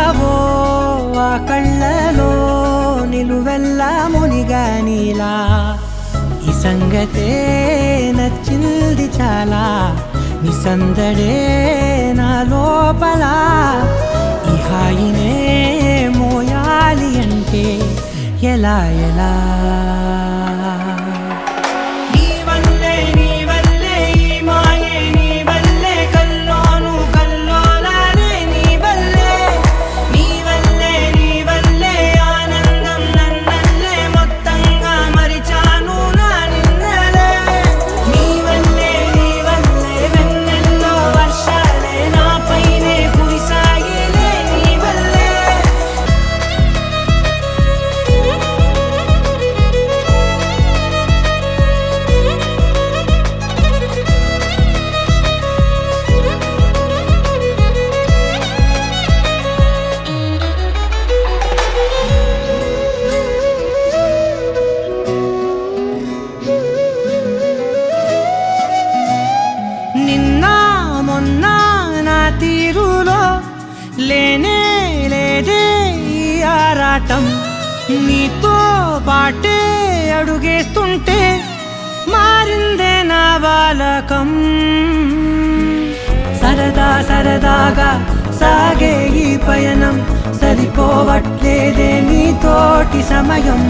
చూసావో ఆ కళ్ళలో నిలువెల్ల మునిగానిలా ఈ సంగతే నచ్చింది చాలా నీ సందడే నా లోపల ఈ హాయినే మోయాలి అంటే ఎలా ఎలా తీరులో లేనే లేదే ఈ ఆరాటం నీతో పాటే అడుగేస్తుంటే మారిందే నా బాలకం సరదా సరదాగా సాగే ఈ పయనం సరిపోవట్లేదే నీతోటి సమయం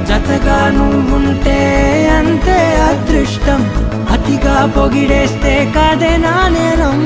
జతగా నువ్వుంటే అంతే అదృష్టం అతిగా పొగిడేస్తే కదే నా నేరం